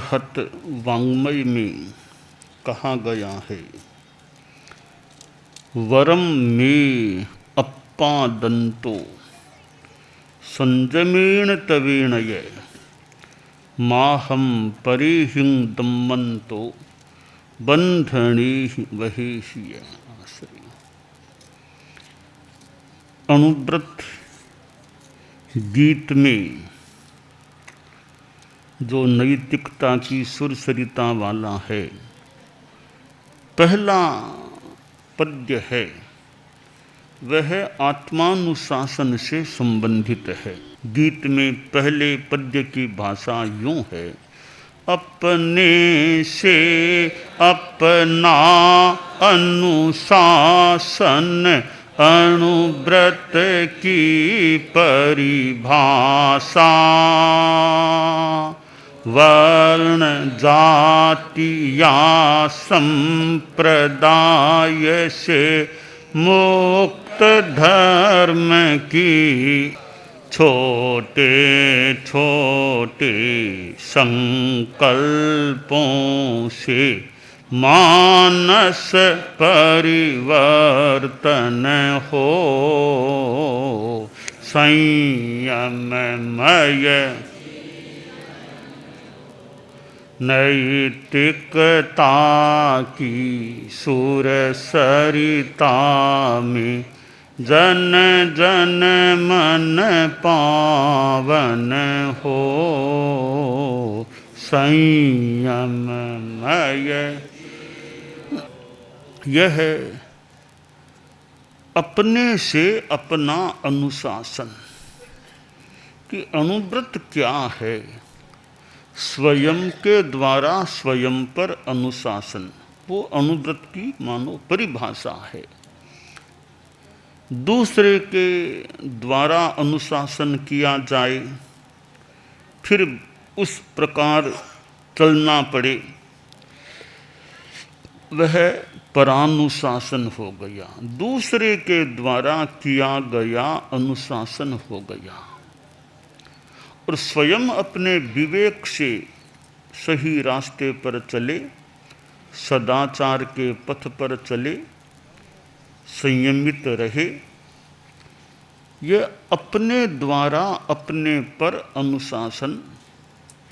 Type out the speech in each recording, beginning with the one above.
बृहत वाङ्मय में कहा गया है, वरम मे अप्पादन्तो संयमेन तवेणय माहम परिहिं दम्मन्तो बंधनेहि वहेशिय। अनुव्रत गीत में जो नैतिकता की सुरसरिता वाला है, पहला पद्य है वह आत्मानुशासन से संबंधित है। गीत में पहले पद्य की भाषा यूं है, अपने से अपना अनुशासन अनुव्रत की परिभाषा, वर्ण जाति या संप्रदाय से मुक्त धर्म की छोटे छोटे संकल्पों से मानस परिवर्तन हो, संयममय नैतिकता की सुरसरिता में जन जन मन पावन हो, संयममय। यह अपने से अपना अनुशासन कि अनुव्रत क्या है, स्वयं के द्वारा स्वयं पर अनुशासन, वो अनुव्रत की मानो परिभाषा है। दूसरे के द्वारा अनुशासन किया जाए, फिर उस प्रकार चलना पड़े, वह परानुशासन हो गया, दूसरे के द्वारा किया गया अनुशासन हो गया। और स्वयं अपने विवेक से सही रास्ते पर चले, सदाचार के पथ पर चले, संयमित रहे, यह अपने द्वारा अपने पर अनुशासन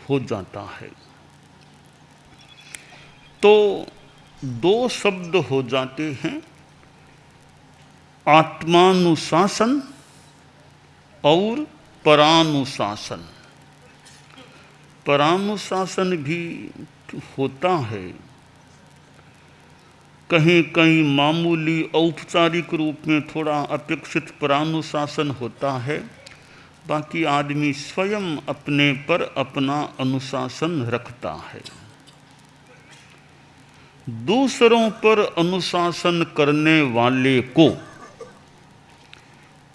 हो जाता है। तो दो शब्द हो जाते हैं, आत्मानुशासन और परानुशासन। परानुशासन भी होता है, कहीं कहीं मामूली औपचारिक रूप में थोड़ा अपेक्षित परानुशासन होता है, बाकी आदमी स्वयं अपने पर अपना अनुशासन रखता है। दूसरों पर अनुशासन करने वाले को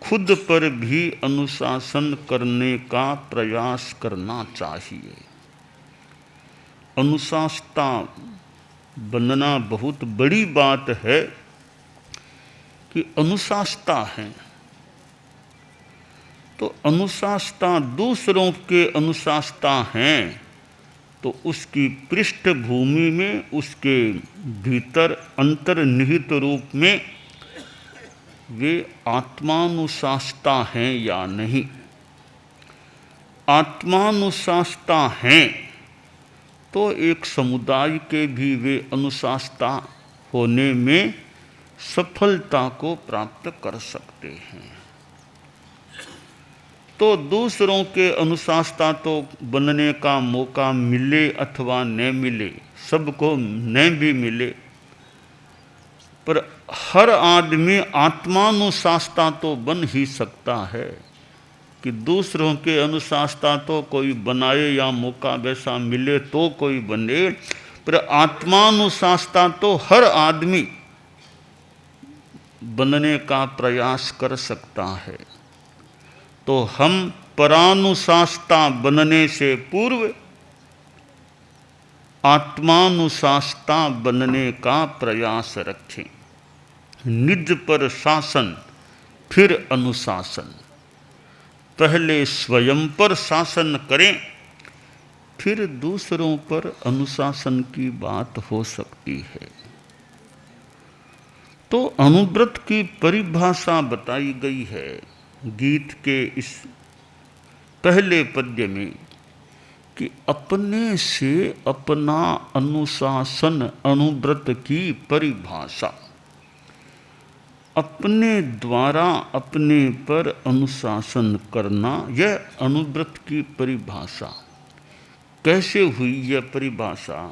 खुद पर भी अनुशासन करने का प्रयास करना चाहिए। अनुशासिता बनना बहुत बड़ी बात है कि अनुशासिता है, तो अनुशासिता दूसरों के अनुशासिता हैं, तो उसकी पृष्ठभूमि में, उसके भीतर अंतर्निहित रूप में वे आत्मानुशासिता हैं या नहीं। आत्मानुशासिता हैं तो एक समुदाय के भी वे अनुशासिता होने में सफलता को प्राप्त कर सकते हैं। तो दूसरों के अनुशासिता तो बनने का मौका मिले अथवा न मिले, सबको न भी मिले, पर हर आदमी आत्मानुशासिता तो बन ही सकता है कि दूसरों के अनुशासिता तो कोई बनाए या मौका वैसा मिले तो कोई बने, पर आत्मानुशासिता तो हर आदमी बनने का प्रयास कर सकता है। तो हम परानुशासिता बनने से पूर्व आत्मानुशासिता बनने का प्रयास रखें। निज पर शासन फिर अनुशासन। पहले स्वयं पर शासन करें, फिर दूसरों पर अनुशासन की बात हो सकती है। तो अनुव्रत की परिभाषा बताई गई है गीत के इस पहले पद्य में कि अपने से अपना अनुशासन, अनुव्रत की परिभाषा। अपने द्वारा अपने पर अनुशासन करना, यह अनुव्रत की परिभाषा। कैसे हुई यह परिभाषा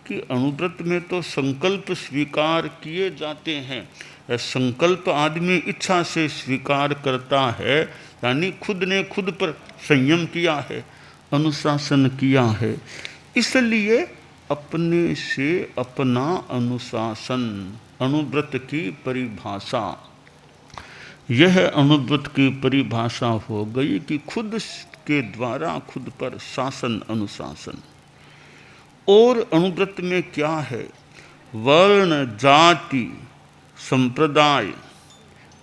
कि अनुव्रत में तो संकल्प स्वीकार किए जाते हैं। संकल्प आदमी इच्छा से स्वीकार करता है, यानी खुद ने खुद पर संयम किया है, अनुशासन किया है। इसलिए अपने से अपना अनुशासन, अनुव्रत की परिभाषा। यह अनुव्रत की परिभाषा हो गई कि खुद के द्वारा खुद पर शासन, अनुशासन। और अनुव्रत में क्या है? वर्ण, जाति, संप्रदाय,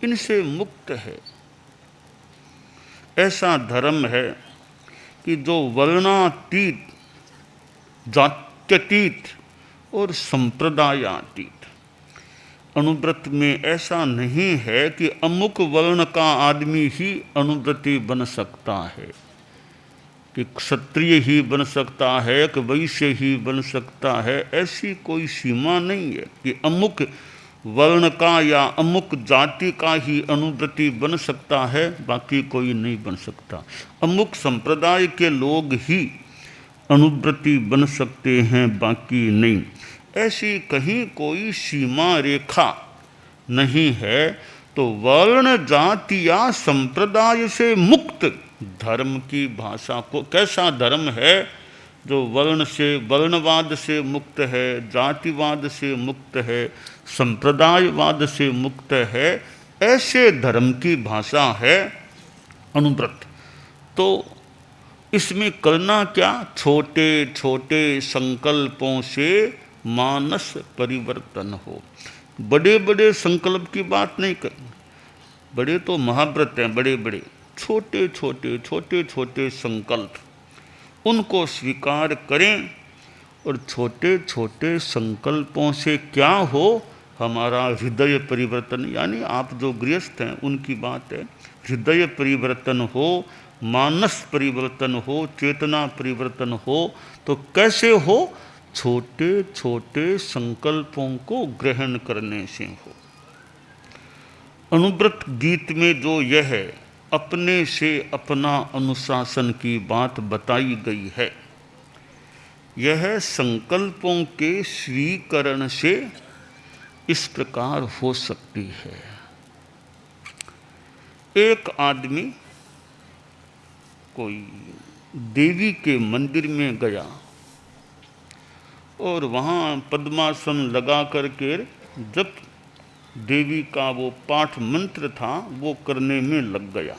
इनसे मुक्त है। ऐसा धर्म है कि जो वर्णातीत, जात्यतीत और संप्रदायातीत। अनुव्रत में ऐसा नहीं है कि अमुक वर्ण का आदमी ही अनुव्रती बन सकता है, कि क्षत्रिय ही बन सकता है, कि वैश्य ही बन सकता है। ऐसी कोई सीमा नहीं है कि अमुक वर्ण का या अमुक जाति का ही अनुव्रती बन सकता है, बाकी कोई नहीं बन सकता। अमुक संप्रदाय के लोग ही अनुव्रती बन सकते हैं, बाकी नहीं। ऐसी कहीं कोई सीमा रेखा नहीं है। तो वर्ण, जाति या संप्रदाय से मुक्त धर्म की भाषा को, कैसा धर्म है जो वर्ण से, वर्णवाद से मुक्त है, जातिवाद से मुक्त है, संप्रदायवाद से मुक्त है, ऐसे धर्म की भाषा है अनुव्रत। तो इसमें करना क्या? छोटे छोटे संकल्पों से मानस परिवर्तन हो। बड़े बड़े संकल्प की बात नहीं करनी, बड़े तो महाव्रत हैं, बड़े बड़े। छोटे छोटे छोटे छोटे संकल्प, उनको स्वीकार करें। और छोटे छोटे संकल्पों से क्या हो? हमारा हृदय परिवर्तन, यानी आप जो गृहस्थ हैं उनकी बात है। हृदय परिवर्तन हो, मानस परिवर्तन हो, चेतना परिवर्तन हो। तो कैसे हो? छोटे छोटे संकल्पों को ग्रहण करने से हो। अनुव्रत गीत में जो यह है अपने से अपना अनुशासन की बात बताई गई है, यह संकल्पों के स्वीकरण से इस प्रकार हो सकती है। एक आदमी कोई देवी के मंदिर में गया और वहाँ पद्मासन लगा करके जब देवी का वो पाठ मंत्र था वो करने में लग गया।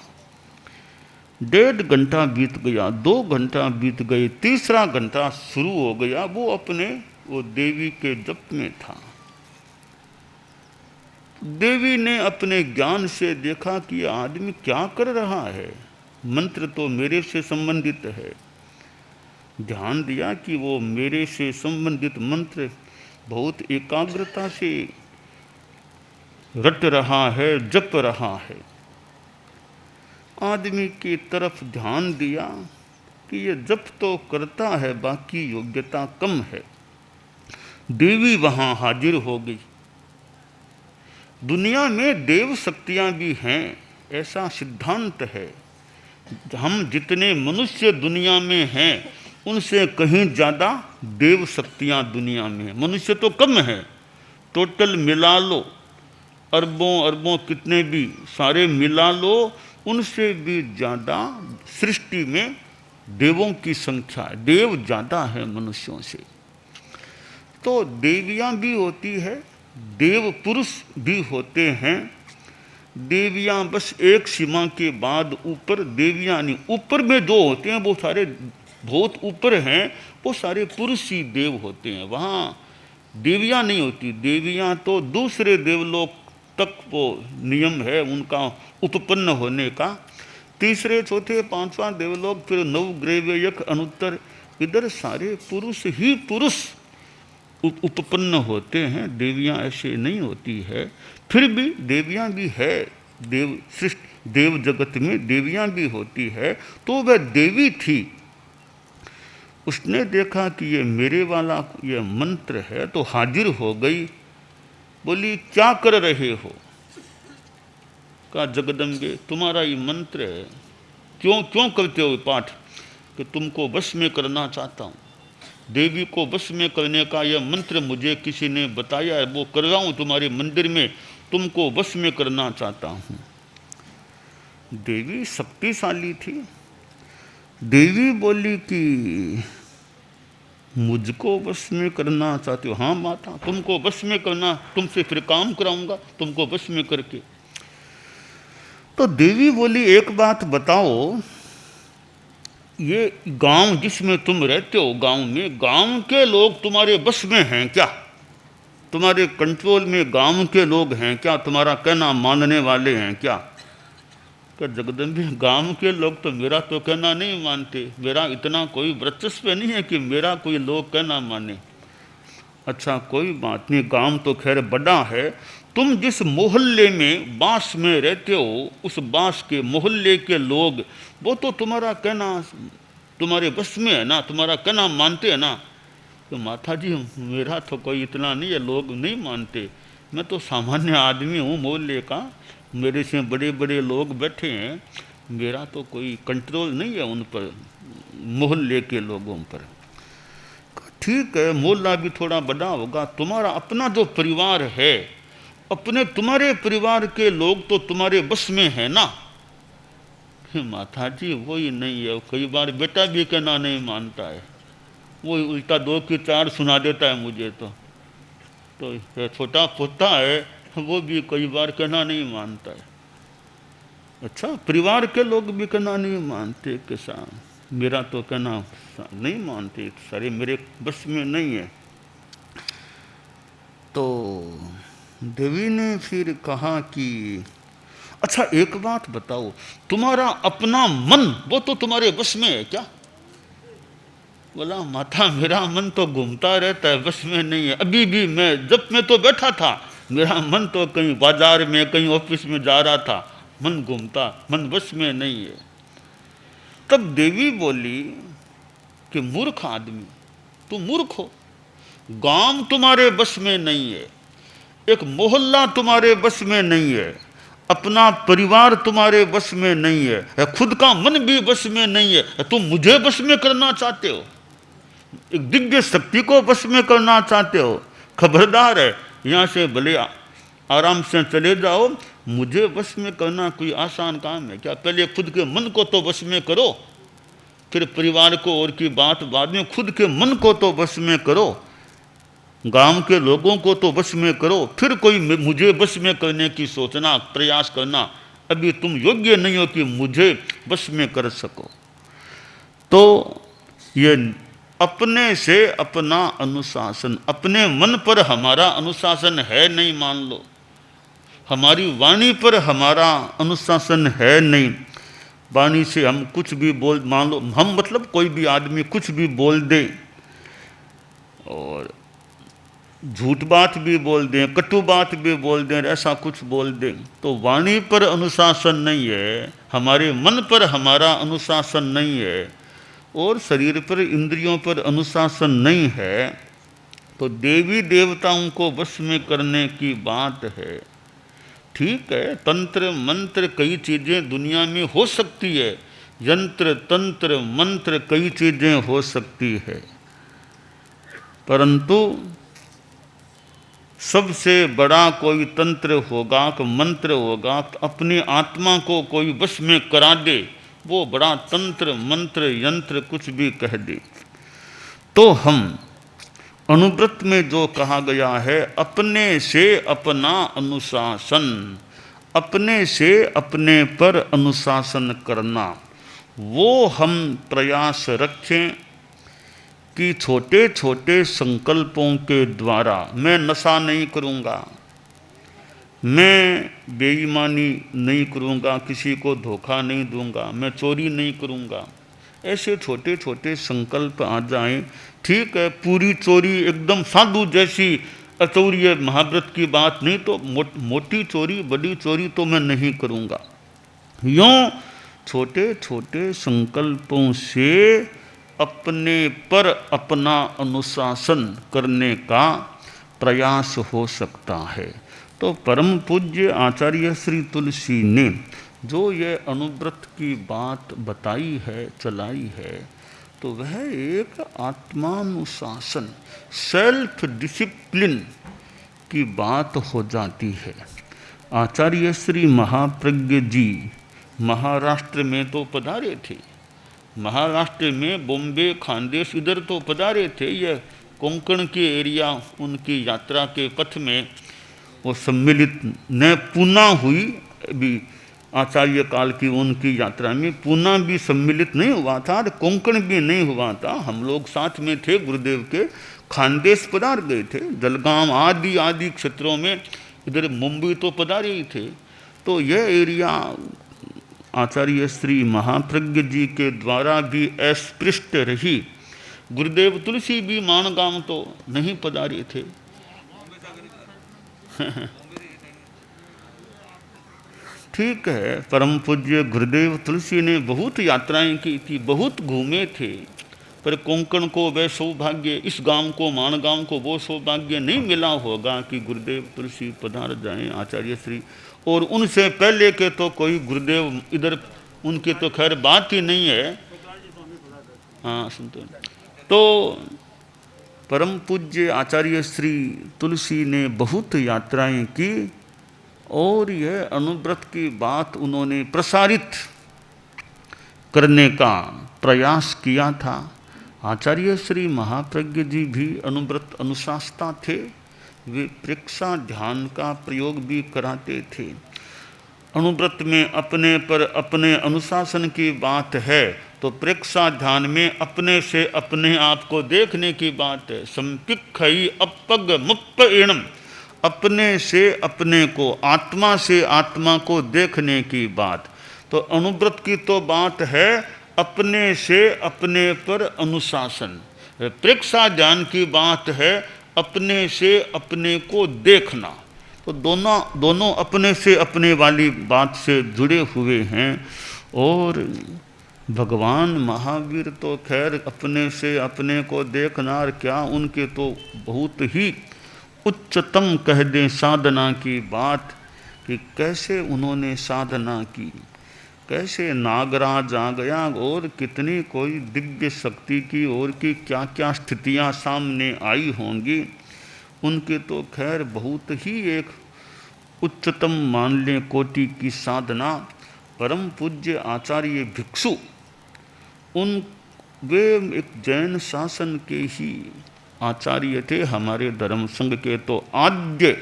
1.5 घंटा बीत गया, 2 घंटा बीत गए, तीसरा घंटा शुरू हो गया, वो अपने वो देवी के जप में था। देवी ने अपने ज्ञान से देखा कि यह आदमी क्या कर रहा है, मंत्र तो मेरे से संबंधित है। ध्यान दिया कि वो मेरे से संबंधित मंत्र बहुत एकाग्रता से रट रहा है, जप रहा है। आदमी की तरफ ध्यान दिया कि ये जप तो करता है, बाकी योग्यता कम है। देवी वहाँ हाजिर हो गई। दुनिया में देव शक्तियाँ भी हैं, ऐसा सिद्धांत है। हम जितने मनुष्य दुनिया में हैं उनसे कहीं ज़्यादा देव शक्तियाँ दुनिया में हैं। मनुष्य तो कम है, टोटल मिला लो, अरबों अरबों कितने भी सारे मिला लो, उनसे भी ज़्यादा सृष्टि में देवों की संख्या, देव ज़्यादा है मनुष्यों से। तो देवियाँ भी होती है, देव पुरुष भी होते हैं। देवियाँ बस एक सीमा के बाद ऊपर, देवियाँ नहीं, ऊपर में जो होते हैं वो सारे बहुत ऊपर हैं, वो सारे पुरुष ही देव होते हैं। वहाँ देवियाँ नहीं होती। देवियाँ तो दूसरे देवलोक तक वो नियम है उनका उपपन्न होने का। तीसरे, चौथे, पांचवा देवलोक, फिर नवग्रहवेयक अनुत्तर, इधर सारे पुरुष ही पुरुष उपपन्न होते हैं, देवियां ऐसे नहीं होती है। फिर भी देवियां भी है, देव सृष्टि देव जगत में देवियां भी होती है। तो वह देवी थी, उसने देखा कि ये मेरे वाला ये मंत्र है तो हाजिर हो गई। बोली क्या कर रहे हो? कहा जगदम्बे तुम्हारा ये मंत्र है, क्यों क्यों करते हो पाठ? कि तुमको वश में करना चाहता हूँ, देवी को वश में करने का यह मंत्र मुझे किसी ने बताया है, वो कर रहा हूँ तुम्हारे मंदिर में, तुमको वश में करना चाहता हूँ। देवी शक्तिशाली थी। देवी बोली कि मुझको वश में करना चाहते हो? हाँ माता, तुमको वश में करना, तुमसे फिर काम कराऊंगा तुमको वश में करके। तो देवी बोली एक बात बताओ, ये गांव जिसमें तुम रहते हो, गांव में गांव के लोग तुम्हारे बस में हैं क्या? तुम्हारे कंट्रोल में गांव के लोग हैं क्या? तुम्हारा कहना मानने वाले हैं क्या? तो जगदम्बे गांव के लोग तो मेरा तो कहना नहीं मानते, मेरा इतना कोई वर्चस्व नहीं है कि मेरा कोई लोग कहना माने। अच्छा कोई बात नहीं, गांव तो खैर बड़ा है, तुम जिस मोहल्ले में बास में रहते हो उस बास के मोहल्ले के लोग वो तो तुम्हारा कहना तुम्हारे बस में है ना, तुम्हारा कहना मानते हैं ना। तो माता जी मेरा तो कोई इतना नहीं है, लोग नहीं मानते, मैं तो सामान्य आदमी हूँ मोहल्ले का, मेरे से बड़े बड़े लोग बैठे हैं, मेरा तो कोई कंट्रोल नहीं है उन पर, मोहल्ले के लोगों पर। ठीक है मोहल्ला भी थोड़ा बड़ा होगा, तुम्हारा अपना जो परिवार है, अपने तुम्हारे परिवार के लोग तो तुम्हारे बस में है ना। माता जी वही नहीं है, कई बार बेटा भी कहना नहीं मानता है, वो उल्टा दो की चार सुना देता है मुझे। तो छोटा पोता है वो भी कई बार कहना नहीं मानता है। अच्छा परिवार के लोग भी कहना नहीं मानते कि मेरा तो कहना नहीं मानते, सारे मेरे बस में नहीं है। तो देवी ने फिर कहा कि अच्छा एक बात बताओ, तुम्हारा अपना मन वो तो तुम्हारे बस में है क्या? बोला माता मेरा मन तो घूमता रहता है, बस में नहीं है। अभी भी मैं तो बैठा था, मेरा मन तो कहीं बाजार में कहीं ऑफिस में जा रहा था, मन घूमता, मन बस में नहीं है। तब देवी बोली कि मूर्ख आदमी, तू मूर्ख हो, गांव तुम्हारे बस में नहीं है, एक मोहल्ला तुम्हारे बस में नहीं है, अपना परिवार तुम्हारे बस में नहीं है, खुद का मन भी बस में नहीं है, तुम मुझे बस में करना चाहते हो, एक दिव्य शक्ति को बस में करना चाहते हो। खबरदार है, यहाँ से भले आराम से चले जाओ, मुझे बस में करना कोई आसान काम है क्या? पहले खुद के मन को तो बस में करो, फिर परिवार को और की बात बाद में, खुद के मन को तो बस में करो, गांव के लोगों को तो बस में करो, फिर कोई मुझे बस में करने की सोचना प्रयास करना। अभी तुम योग्य नहीं हो कि मुझे बस में कर सको। तो ये अपने से अपना अनुशासन, अपने मन पर हमारा अनुशासन है नहीं, मान लो हमारी वाणी पर हमारा अनुशासन है नहीं, वाणी से हम कुछ भी बोल, मान लो हम मतलब कोई भी आदमी कुछ भी बोल दे और झूठ बात भी बोल दें, कटु बात भी बोल दें, ऐसा कुछ बोल दें, तो वाणी पर अनुशासन नहीं है, हमारे मन पर हमारा अनुशासन नहीं है और शरीर पर इंद्रियों पर अनुशासन नहीं है। तो देवी देवताओं को वश में करने की बात है। ठीक है तंत्र मंत्र कई चीज़ें दुनिया में हो सकती है, यंत्र तंत्र मंत्र कई चीज़ें हो सकती है, परंतु सबसे बड़ा कोई तंत्र होगा कि मंत्र होगा, तो अपनी आत्मा को कोई वश में करा दे, वो बड़ा तंत्र मंत्र यंत्र कुछ भी कह दे। तो हम अनुव्रत में जो कहा गया है, अपने से अपना अनुशासन, अपने से अपने पर अनुशासन करना, वो हम प्रयास रखें कि छोटे छोटे संकल्पों के द्वारा मैं नशा नहीं करूँगा, मैं बेईमानी नहीं करूँगा, किसी को धोखा नहीं दूंगा, मैं चोरी नहीं करूँगा, ऐसे छोटे छोटे संकल्प आ जाएं, ठीक है, पूरी चोरी एकदम साधु जैसी अचौर्य महाव्रत की बात नहीं, तो मोटी चोरी बड़ी चोरी तो मैं नहीं करूँगा। यूँ छोटे छोटे संकल्पों से अपने पर अपना अनुशासन करने का प्रयास हो सकता है। तो परम पूज्य आचार्य श्री तुलसी ने जो ये अनुव्रत की बात बताई है, चलाई है, तो वह एक आत्मानुशासन, सेल्फ डिसिप्लिन की बात हो जाती है। आचार्य श्री महाप्रज्ञ जी महाराष्ट्र में तो पधारे थे, महाराष्ट्र में बॉम्बे खानदेश इधर तो पधारे थे। यह कोंकण के एरिया उनकी यात्रा के पथ में वो सम्मिलित न पूना हुई, भी आचार्य काल की उनकी यात्रा में पूना भी सम्मिलित नहीं हुआ था और कोंकण भी नहीं हुआ था। हम लोग साथ में थे, गुरुदेव के खानदेश पधार गए थे, जलगांव आदि आदि क्षेत्रों में, इधर मुंबई तो पधारे ही थे। तो यह एरिया आचार्य श्री महाप्रज्ञ जी के द्वारा भी अस्पृष्ट रही। गुरुदेव तुलसी भी माणगांव तो नहीं पधारे थे। ठीक है, परम पूज्य गुरुदेव तुलसी ने बहुत यात्राएं की थी, बहुत घूमे थे, पर कोंकण को वह सौभाग्य, इस गांव को माणगांव को वो सौभाग्य नहीं मिला होगा कि गुरुदेव तुलसी पधार जाएं आचार्य श्री। और उनसे पहले के तो कोई गुरुदेव इधर, उनकी तो खैर बात ही नहीं है। हाँ सुनते हैं। तो परम पूज्य आचार्य श्री तुलसी ने बहुत यात्राएं की और यह अनुव्रत की बात उन्होंने प्रसारित करने का प्रयास किया था। आचार्य श्री महाप्रज्ञ जी भी अनुव्रत अनुशास्ता थे, वे प्रेक्षा ध्यान का प्रयोग भी कराते थे। अनुव्रत में अपने पर अपने अनुशासन की बात है, तो प्रेक्षा ध्यान में अपने से अपने आप को देखने की बात है। संपिक्षई अपग मुप्पएणम, अपने से अपने को, आत्मा से आत्मा को देखने की बात। तो अनुव्रत की तो बात है अपने से अपने पर अनुशासन, प्रेक्षा ध्यान की बात है अपने से अपने को देखना। तो दोनों अपने से अपने वाली बात से जुड़े हुए हैं। और भगवान महावीर तो खैर अपने से अपने को देखना, और क्या उनके तो बहुत ही उच्चतम कह दें साधना की बात, कि कैसे उन्होंने साधना की, कैसे नागराज आ गया और कितनी कोई दिव्य शक्ति की और की क्या क्या स्थितियां सामने आई होंगी। उनके तो खैर बहुत ही एक उच्चतम मान लें कोटि की साधना। परम पूज्य आचार्य भिक्षु, वे एक जैन शासन के ही आचार्य थे, हमारे धर्म संघ के तो आद्य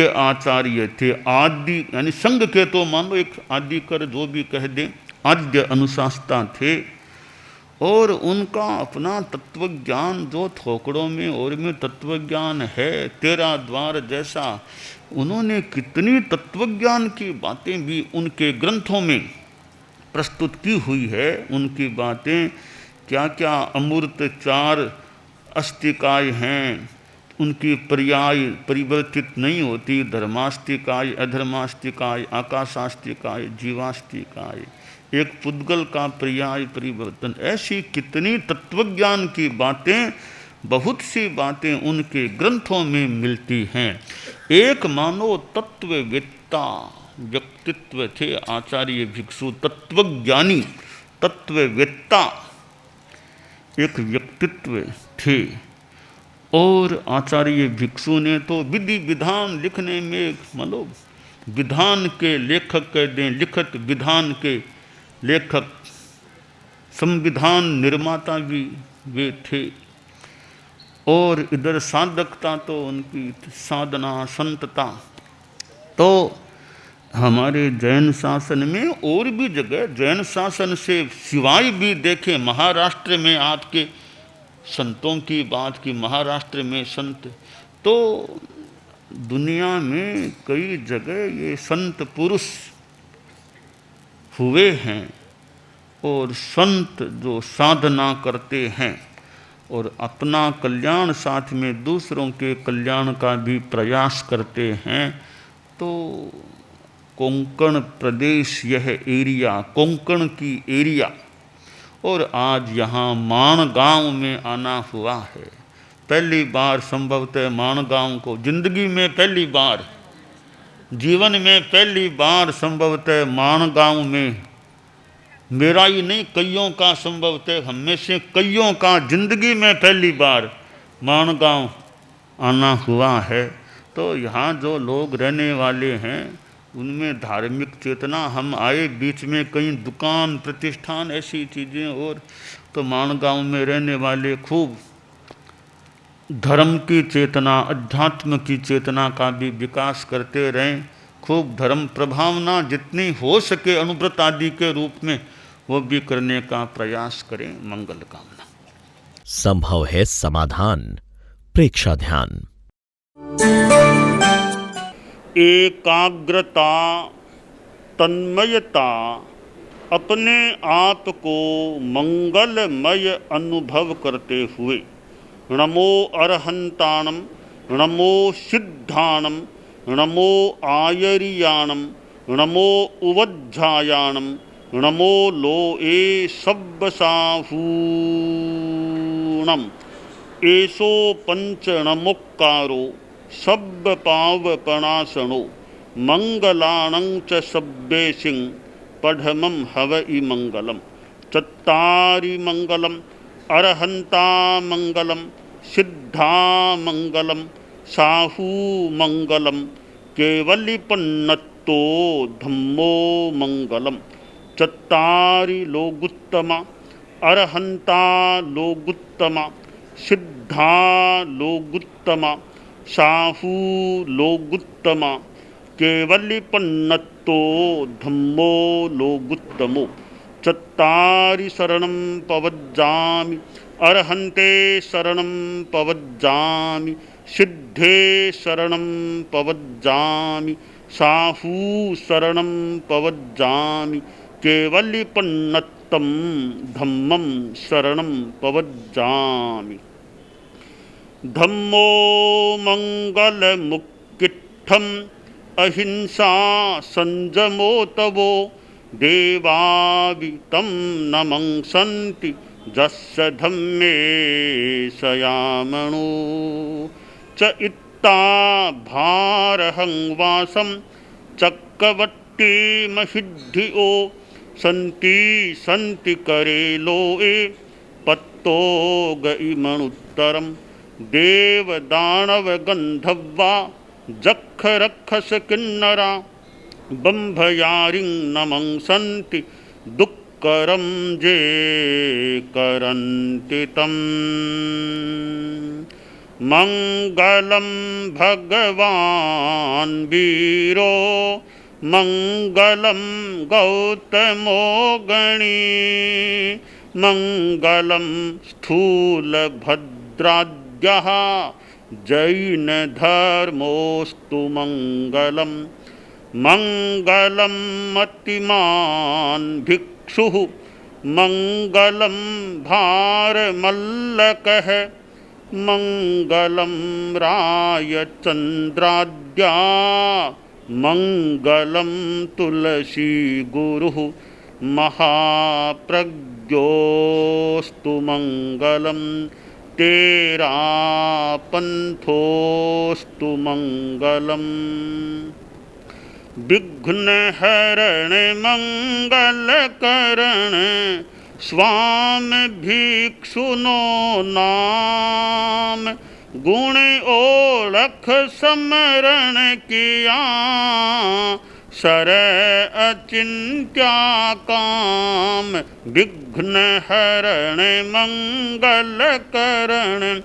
आचार्य थे। आदि यानी संघ के तो मान लो एक आदि कर जो भी कह दें, आद्य अनुशास्ता थे। और उनका अपना तत्व ज्ञान जो थोकड़ों में और में तत्व ज्ञान है, तेरा द्वार जैसा, उन्होंने कितनी तत्व ज्ञान की बातें भी उनके ग्रंथों में प्रस्तुत की हुई है। उनकी बातें क्या क्या अमूर्त 4 अस्तिकाय हैं, उनकी पर्याय परिवर्तित नहीं होती, धर्मास्तिकाय, अधर्मास्तिकाय, आकाशास्तिकाय, जीवास्तिकाय, एक पुद्गल का पर्याय परिवर्तन, ऐसी कितनी तत्वज्ञान की बातें, बहुत सी बातें उनके ग्रंथों में मिलती हैं। एक मानो तत्ववेत्ता व्यक्तित्व थे आचार्य भिक्षु, तत्वज्ञानी तत्ववेत्ता एक व्यक्तित्व थे। और आचार्य भिक्षु ने तो विधि विधान लिखने में, मतलब विधान के लेखक कह दें, लिखत विधान के लेखक, संविधान निर्माता भी वे थे। और इधर साधकता तो उनकी साधना संतता तो हमारे जैन शासन में और भी जगह, जैन शासन से सिवाय भी देखें, महाराष्ट्र में आपके संतों की बात की, महाराष्ट्र में संत तो दुनिया में कई जगह ये संत पुरुष हुए हैं। और संत जो साधना करते हैं और अपना कल्याण साथ में दूसरों के कल्याण का भी प्रयास करते हैं, तो कोंकण प्रदेश यह एरिया, कोंकण की एरिया, और आज यहाँ माणगांव में आना हुआ है। पहली बार संभवतः माणगांव को, जिंदगी में पहली बार, जीवन में पहली बार संभवतः माणगांव में, मेरा ही नहीं कईयों का, संभवतः हम में से कईयों का जिंदगी में पहली बार माणगांव आना हुआ है। तो यहाँ जो लोग रहने वाले हैं उनमें धार्मिक चेतना, हम आए बीच में कई दुकान प्रतिष्ठान ऐसी चीज़ें, और तो माणगांव में रहने वाले खूब धर्म की चेतना, अध्यात्म की चेतना का भी विकास करते रहें, खूब धर्म प्रभावना जितनी हो सके अनुव्रत आदि के रूप में वो भी करने का प्रयास करें। मंगल कामना। संभव है समाधान। प्रेक्षा ध्यान। एकाग्रता, तन्मयता, अपने आप को मंगलमय अनुभव करते हुए नमो अरहंताणम, नमो सिद्धाणम, नमो आयरियाणम, नमो उवज्झायाणम, नमो लोए सब्बसाहूणम, एसो पंचणमुक्कारो सब्ब पावपणासनो, मंगलाणं च सब्बेसिं पढ़मं हवइ मंगलम। चत्तारि मंगलम, अरहंता मंगलम, सिद्धा मंगलम, साहू मंगलम, केवलिपन्नतो धम्मो मंगलम। चत्तारि लोगुत्तमा, अरहंता लोगुत्तमा, सिद्धा लोगुत्तमा, साहू लोगुत्तमा, केवलिपन्नतो धम्मो लोगुत्तमो। चत्तारि शरणं पवज्जामि, अरहन्ते शरणं पवज्जामि, सिद्धे शरणं पवज्जामि, साहू शरणं पवज्जामि, केवलिपन्नतं धम्मं शरणं पवज्जामि। धम्मो मंगलमुक्किट्ठम् अहिंसा संजमो तवो, देवावितं नमंसन्ति जस्य धम्मे सयामणो। च इत्ता भारहं वासं चक्रवट्टी महिद्धिओ, सन्ति सन्ति करेलोए पत्तो गइमणुत्तरं। देवदानव गन्धर्वा जक्ष रक्षस किन्नरा, बंभयारिं नमंसन्ति दुःकरं जे करन्ति तम्। मंगलं भगवान् वीरो, मंगलं गौतमो गणी, मंगलं स्थूलभद्राद्यः जैन धर्मोस्तु मंगलम्। मंगलं मतिमान् भिक्षुः, मंगलं भारमल्लकः, मंगलं रायचन्द्राद्या, मंगलं तुलसी गुरुः, महाप्रज्ञोस्तु मंगलम्। तेरा पंथोस्तु मंगलम्। विघ्न हरण मंगल करण, स्वामी भिक्षुनो नाम, गुण ओळख समरण किया, सर अचिंत्या काम। विघ्न हरण मंगल करण,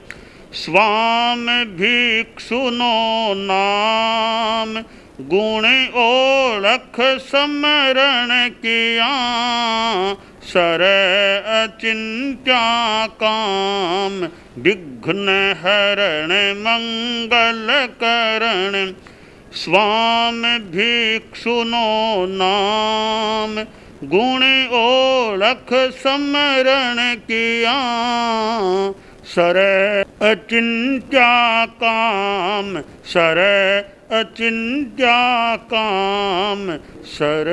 स्वामी भिक्षुनो नाम, गुण ओळख समरण किया, सर अचिंत्या काम। विघ्न हरण मंगल करण, स्वामी भिक्षुनो नाम, गुण ओळख समरण किया, सर अचिंत्या काम, सर अचिंत्या काम, सर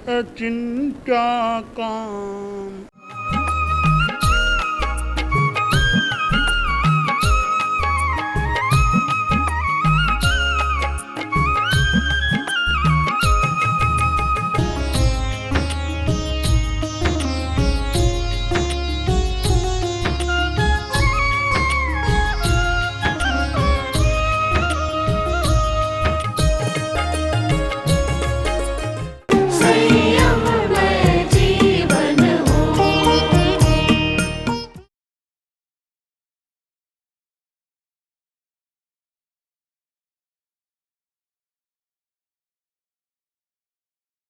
अचिंत्या काम।